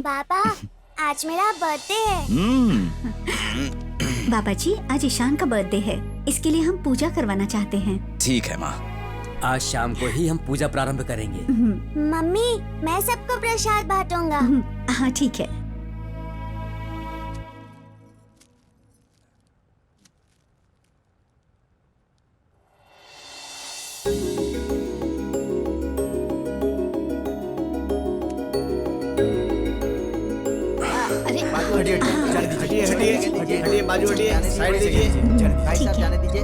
पापा, आज मेरा बर्थडे है। बाबा जी, आज ईशान का बर्थडे है, इसके लिए हम पूजा करवाना चाहते हैं। ठीक है माँ। आज शाम को ही हम पूजा प्रारंभ करेंगे। मम्मी, मैं सबको प्रसाद बांटूंगा। हाँ ठीक है। हटिए, बाजू हटिए, साइड दीजिए। ठीक है। जाने दीजिए।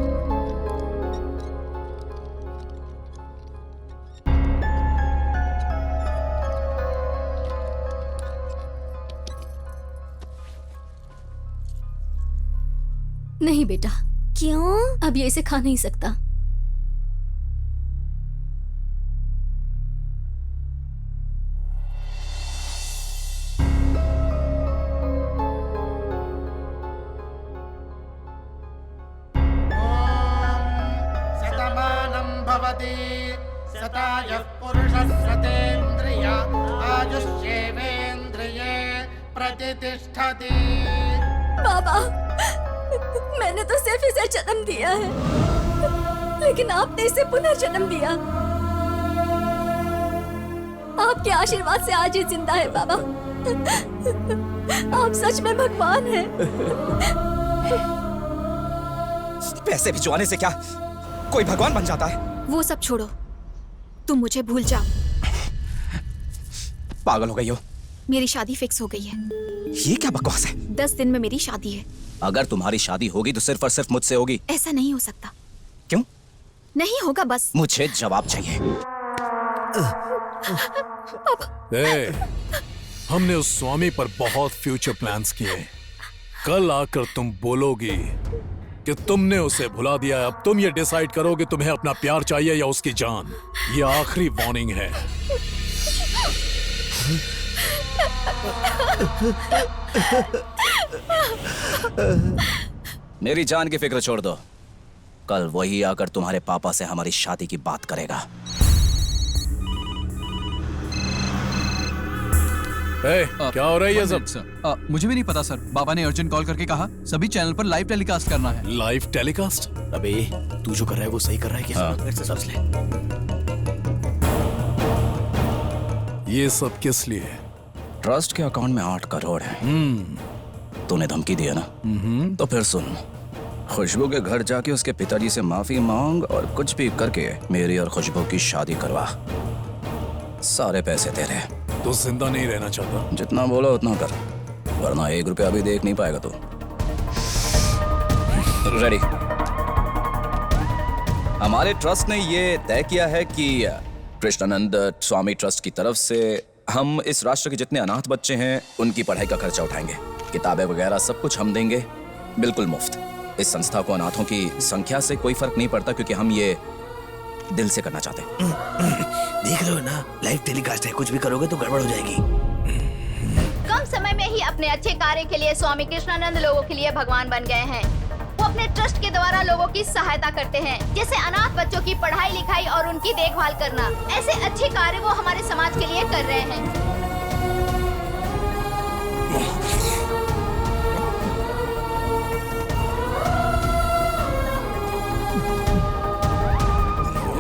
नहीं बेटा, क्यों? अब ये इसे खा नहीं सकता। शतमानं भवति शतायः पुरुषः शतेन्द्रिय आयुष्येवेन्द्रिये प्रतितिष्ठति। बाबा, मैंने तो सिर्फ इसे जन्म दिया है, लेकिन आपने इसे पुनर्जन्म दिया। आपके आशीर्वाद से आज ये जिंदा है बाबा। आप सच में भगवान हैं। पैसे भिजवाने से क्या कोई भगवान बन जाता है? वो सब छोड़ो, तुम मुझे भूल जाओ। पागल हो गई हो? मेरी शादी फिक्स हो गई है। ये क्या बकवास है? 10 दिन में मेरी शादी है। अगर तुम्हारी शादी होगी तो सिर्फ और सिर्फ मुझसे होगी। ऐसा नहीं हो सकता। क्यों? नहीं होगा बस। मुझे जवाब चाहिए। हमने उस स्वामी पर बहुत फ्यूचर प्लान्स किए। कल आकर तुम बोलोगी कि तुमने उसे भुला दिया। अब तुम ये डिसाइड करोगे तुम्हें अपना प्यार चाहिए या उसकी जान। ये आखिरी वार्निंग है। मेरी जान की फिक्र छोड़ दो। कल वही आकर तुम्हारे पापा से हमारी शादी की बात करेगा। क्या हो रहा है ये सब? मुझे भी नहीं पता सर। बाबा ने अर्जेंट कॉल करके कहा सभी चैनल पर लाइव टेलीकास्ट करना है। Live telecast? अबे, तू जो कर रहा है वो सही कर रहा है क्या? हाँ। सोच ले। ये सब किस लिए? ट्रस्ट के अकाउंट में 8 करोड़ है। तूने धमकी दिया ना? तो फिर सुन, खुशबू के घर जाके उसके पिताजी से माफी मांग और कुछ भी करके मेरी और खुशबू की शादी करवा। सारे पैसे तेरे। तो जिंदा नहीं रहना चाहता? जितना बोला उतना कर, वरना 1 रुपया भी देख नहीं पाएगा तू। रेडी? हमारे ट्रस्ट ने ये तय किया है कि कृष्णानंद स्वामी ट्रस्ट की तरफ से हम इस राष्ट्र के जितने अनाथ बच्चे हैं उनकी पढ़ाई का खर्चा उठाएंगे। किताबें वगैरह सब कुछ हम देंगे, बिल्कुल मुफ्त। इस संस्था को अनाथों की संख्या से कोई फर्क नहीं पड़ता, क्योंकि हम ये दिल से करना चाहते हैं। देख रहे हो ना, लाइव टेलीकास्ट है, कुछ भी करोगे तो गड़बड़ हो जाएगी। कम समय में ही अपने अच्छे कार्य के लिए स्वामी कृष्णानंद लोगों के लिए भगवान बन गए हैं। वो अपने ट्रस्ट के द्वारा लोगों की सहायता करते हैं, जैसे अनाथ बच्चों की पढ़ाई लिखाई और उनकी देखभाल करना। ऐसे अच्छे कार्य वो हमारे समाज के लिए कर रहे हैं।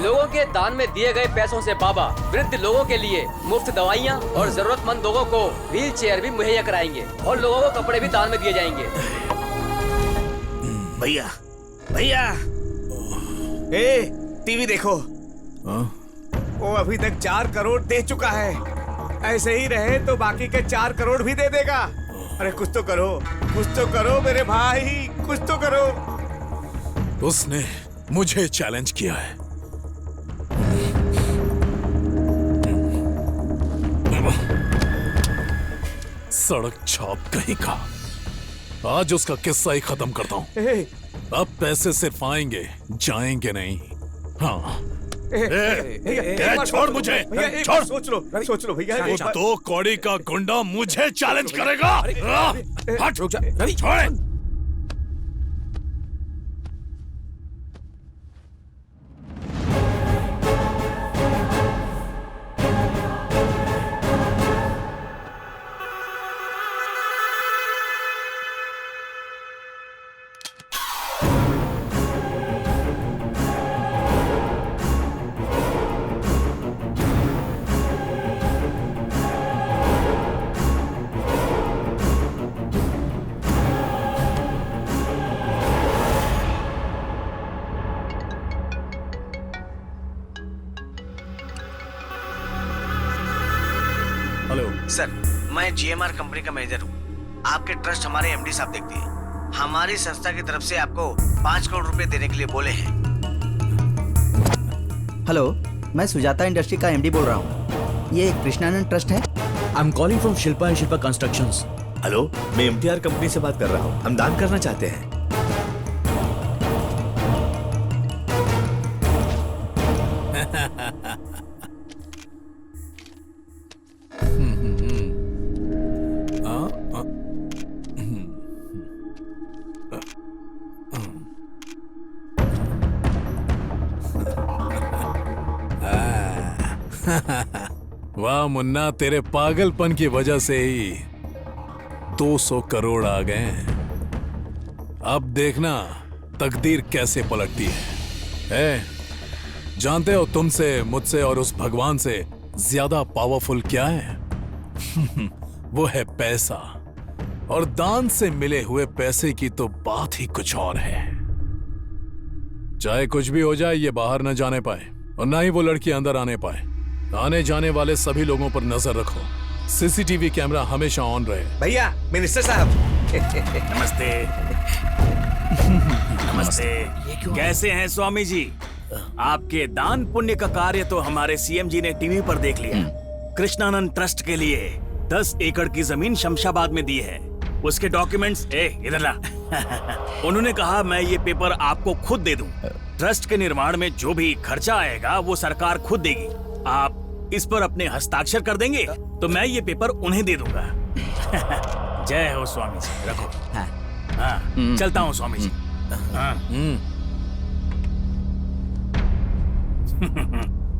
लोगों के दान में दिए गए पैसों से बाबा वृद्ध लोगों के लिए मुफ्त दवाइयाँ और जरूरतमंद लोगों को व्हील चेयर भी मुहैया कराएंगे और लोगों को कपड़े भी दान में दिए जाएंगे। भैया, भैया, ए, टीवी देखो। वो अभी तक 4 करोड़ दे चुका है। ऐसे ही रहे तो बाकी के 4 करोड़ भी दे देगा। अरे कुछ तो करो, कुछ तो करो मेरे भाई, कुछ तो करो। उसने मुझे चैलेंज किया है। सड़क छाप कहीं का। आज उसका किस्सा ही खत्म करता हूँ। अब पैसे सिर्फ आएंगे, जाएंगे नहीं। हाँ। छोड़ मुझे, छोड़। सोच लो भैया। वो 2 कौड़ी का गुंडा मुझे चैलेंज करेगा। हट, रुक जा, छोड़। हेलो। सर, मैं जीएमआर कंपनी का मैनेजर हूँ। आपके ट्रस्ट हमारे एमडी साहब देखते हैं। हमारी संस्था की तरफ से आपको 5 करोड़ रुपए देने के लिए बोले हैं। हेलो, मैं सुजाता इंडस्ट्री का एमडी बोल रहा हूँ। ये कृष्णानंद ट्रस्ट है? I am calling from Shilpa and Shilpa constructions. Hello, मैं एमटीआर कंपनी से बात कर रहा हूँ। हम दान करना चाहते हैं। वाह मुन्ना, तेरे पागलपन की वजह से ही 200 करोड़ आ गए। अब देखना तकदीर कैसे पलटती है। जानते हो तुमसे, मुझसे और उस भगवान से ज्यादा पावरफुल क्या है? वो है पैसा। और दान से मिले हुए पैसे की तो बात ही कुछ और है। चाहे कुछ भी हो जाए, ये बाहर न जाने पाए और ना ही वो लड़की अंदर आने पाए। आने जाने वाले सभी लोगों पर नजर रखो। सीसीटीवी कैमरा हमेशा ऑन रहे। भैया, मिनिस्टर साहब। नमस्ते। नमस्ते। कैसे हैं स्वामी जी? आपके दान पुण्य का कार्य तो हमारे सीएम जी ने टीवी पर देख लिया। कृष्णानंद ट्रस्ट के लिए 10 एकड़ की जमीन शमशाबाद में दी है। उसके डॉक्यूमेंट्स इधर ला। उन्होंने कहा मैं ये पेपर आपको खुद दे दूं। ट्रस्ट के निर्माण में जो भी खर्चा आएगा वो सरकार खुद देगी। आप इस पर अपने हस्ताक्षर कर देंगे तो मैं ये पेपर उन्हें दे दूंगा। जय हो स्वामी जी। रखो। हाँ, चलता हूँ स्वामी जी। हाँ।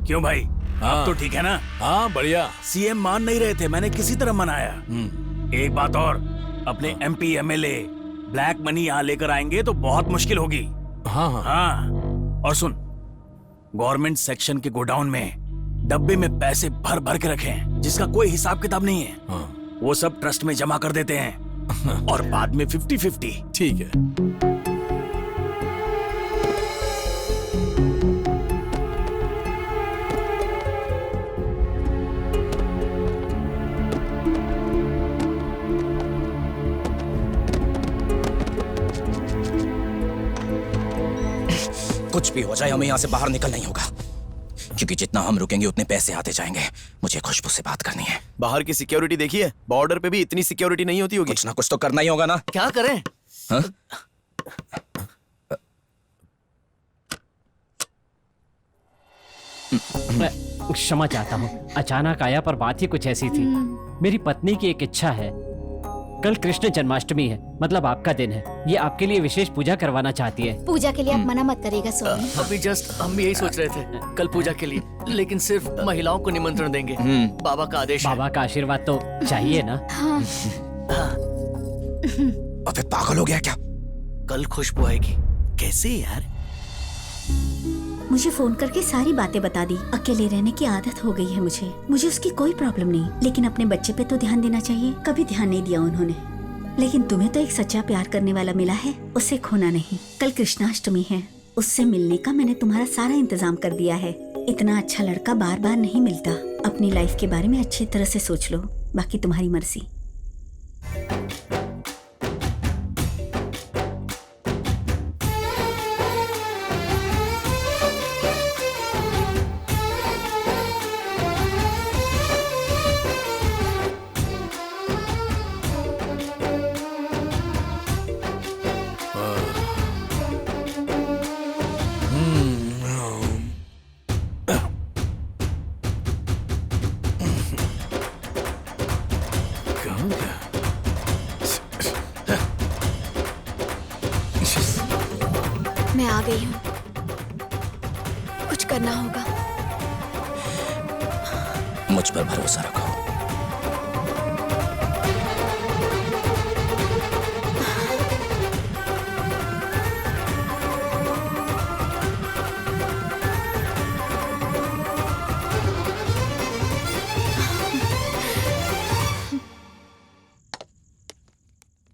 क्यों भाई? अब तो ठीक है ना? हाँ बढ़िया। सीएम मान नहीं रहे थे, मैंने किसी तरह मनाया। एक बात और, अपने एमपी एमएलए ब्लैक मनी यहाँ लेकर आएंगे तो बहुत मुश्किल होगी। हाँ हाँ। हाँ, और सुन, गवर्नमेंट सेक्शन के गोडाउन में डब्बे में पैसे भर भर के रखे हैं जिसका कोई हिसाब किताब नहीं है। हाँ। वो सब ट्रस्ट में जमा कर देते हैं और बाद में 50-50। ठीक है। कुछ भी हो जाए, हमें यहाँ से बाहर निकलना ही होगा, क्योंकि जितना हम रुकेंगे उतने पैसे आते जाएंगे। मुझे खुशबू से बात करनी है। बाहर की सिक्योरिटी देखिए, बॉर्डर पे भी इतनी सिक्योरिटी नहीं होती होगी। कुछ ना कुछ तो करना ही होगा ना। क्या करें? हाँ? क्षमा चाहता हूँ, अचानक आया पर बात ही कुछ ऐसी थी। मेरी पत्नी की एक इच्छा है। कल कृष्ण जन्माष्टमी है, मतलब आपका दिन है। ये आपके लिए विशेष पूजा करवाना चाहती है। पूजा के लिए आप मना मत करिएगा स्वामी। अभी जस्ट हम भी यही सोच रहे थे, कल पूजा के लिए, लेकिन सिर्फ महिलाओं को निमंत्रण देंगे। बाबा का आदेश है। बाबा का आशीर्वाद तो चाहिए ना। हाँ। अबे पागल हो गया क्या? कल खुशबू आएगी। कैसे यार? मुझे फोन करके सारी बातें बता दी। अकेले रहने की आदत हो गई है मुझे उसकी कोई प्रॉब्लम नहीं, लेकिन अपने बच्चे पे तो ध्यान देना चाहिए। कभी ध्यान नहीं दिया उन्होंने। लेकिन तुम्हें तो एक सच्चा प्यार करने वाला मिला है, उसे खोना नहीं। कल कृष्णाष्टमी है, उससे मिलने का मैंने तुम्हारा सारा इंतजाम कर दिया है। इतना अच्छा लड़का बार बार नहीं मिलता। अपनी लाइफ के बारे में अच्छी तरह से सोच लो, बाकी तुम्हारी मर्जी। मैं आ गई हूँ, कुछ करना होगा। मुझ पर भरोसा रखो।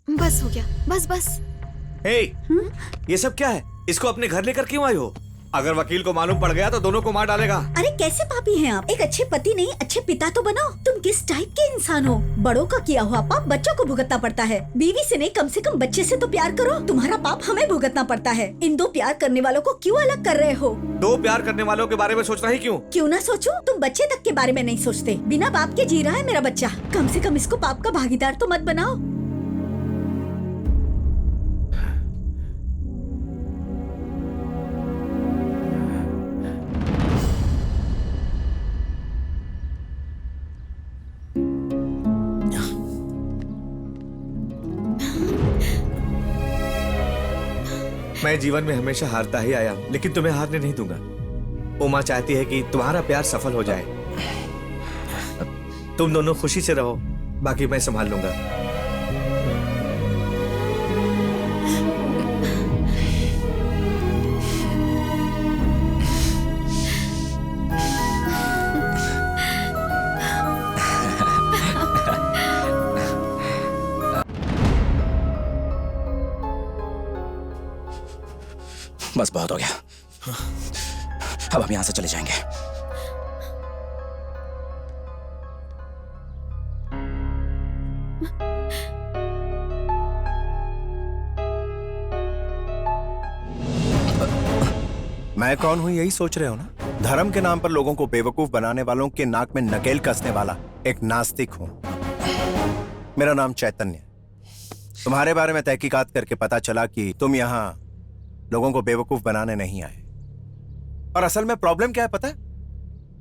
बस हो गया, बस बस। हे, ये सब क्या है? इसको अपने घर लेकर क्यों आई हो? अगर वकील को मालूम पड़ गया तो दोनों को मार डालेगा। अरे कैसे पापी हैं आप? एक अच्छे पति नहीं अच्छे पिता तो बनो। तुम किस टाइप के इंसान हो? बड़ों का किया हुआ पाप बच्चों को भुगतना पड़ता है। बीवी से नहीं कम से कम बच्चे से तो प्यार करो। तुम्हारा पाप हमें भुगतना पड़ता है। इन दो प्यार करने वालों को क्यों अलग कर रहे हो? दो प्यार करने वालों के बारे में सोचना ही क्यों? क्यों ना सोचूं? तुम बच्चे तक के बारे में नहीं सोचते। बिना बाप के जी रहा है मेरा बच्चा। कम से कम इसको पाप का भागीदार तो मत बनाओ। मैं जीवन में हमेशा हारता ही आया हूँ, लेकिन तुम्हें हारने नहीं दूंगा। उमा चाहती है कि तुम्हारा प्यार सफल हो जाए। तुम दोनों खुशी से रहो, बाकी मैं संभाल लूंगा। बस बहुत हो गया। अब हम यहां से चले जाएंगे। मैं कौन हूं यही सोच रहे हो ना? धर्म के नाम पर लोगों को बेवकूफ बनाने वालों के नाक में नकेल कसने वाला एक नास्तिक हूं। मेरा नाम चैतन्य। तुम्हारे बारे में तहकीकात करके पता चला कि तुम यहां लोगों को बेवकूफ बनाने नहीं आए। और असल में प्रॉब्लम क्या है पता है?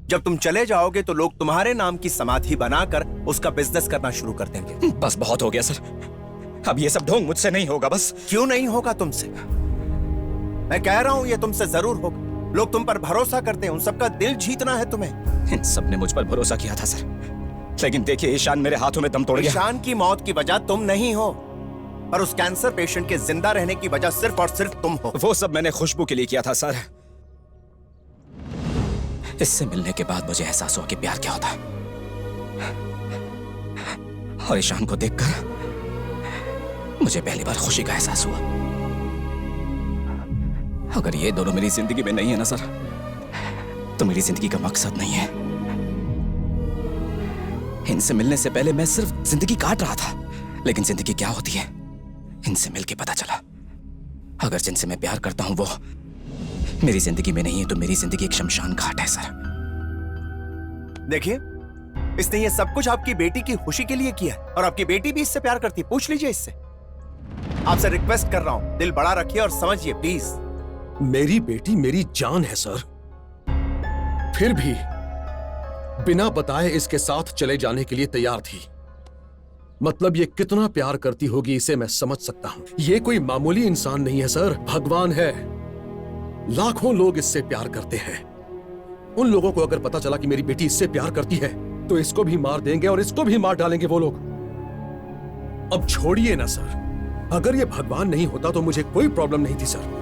जब तुम चले जाओगे तो लोग तुम्हारे नाम की समाधि बनाकर उसका बिजनेस करना शुरू कर देंगे। बस बहुत हो गया सर। अब ये सब ढोंग मुझसे नहीं होगा। बस क्यों नहीं होगा तुमसे? मैं कह रहा हूं ये तुमसे जरूर होगा। लोग तुम पर भरोसा करते हैं, उन सबका दिल जीतना है तुम्हें। इन सब ने मुझ पर भरोसा किया था सर, लेकिन देखिए ईशान मेरे हाथों में दम तोड़ गया। ईशान की मौत की वजह तुम नहीं हो, और उस कैंसर पेशेंट के जिंदा रहने की वजह सिर्फ और सिर्फ तुम हो। वो सब मैंने खुशबू के लिए किया था सर। इससे मिलने के बाद मुझे एहसास हुआ कि प्यार क्या होता है, और ईशान को देखकर मुझे पहली बार खुशी का एहसास हुआ। अगर ये दोनों मेरी जिंदगी में नहीं है ना सर, तो मेरी जिंदगी का मकसद नहीं है। इनसे मिलने से पहले मैं सिर्फ जिंदगी काट रहा था, लेकिन जिंदगी क्या होती है इनसे मिलके पता चला। अगर जिनसे मैं प्यार करता हूं वो मेरी जिंदगी में नहीं है, तो मेरी जिंदगी एक शमशान घाट है सर। देखिए, इसने ये सब कुछ आपकी बेटी की खुशी के लिए किया है, और आपकी बेटी भी इससे प्यार करती है। पूछ लीजिए इससे। आपसे रिक्वेस्ट कर रहा हूं, दिल बड़ा रखिए और समझिए प्लीज। मेरी बेटी मेरी जान है सर, फिर भी बिना बताए इसके साथ चले जाने के लिए तैयार थी। मतलब ये कितना प्यार करती होगी इसे मैं समझ सकता हूं। ये कोई मामूली इंसान नहीं है सर, भगवान है। लाखों लोग इससे प्यार करते हैं। उन लोगों को अगर पता चला कि मेरी बेटी इससे प्यार करती है तो इसको भी मार देंगे और इसको भी मार डालेंगे वो लोग। अब छोड़िए ना सर, अगर ये भगवान नहीं होता तो मुझे कोई प्रॉब्लम नहीं थी सर।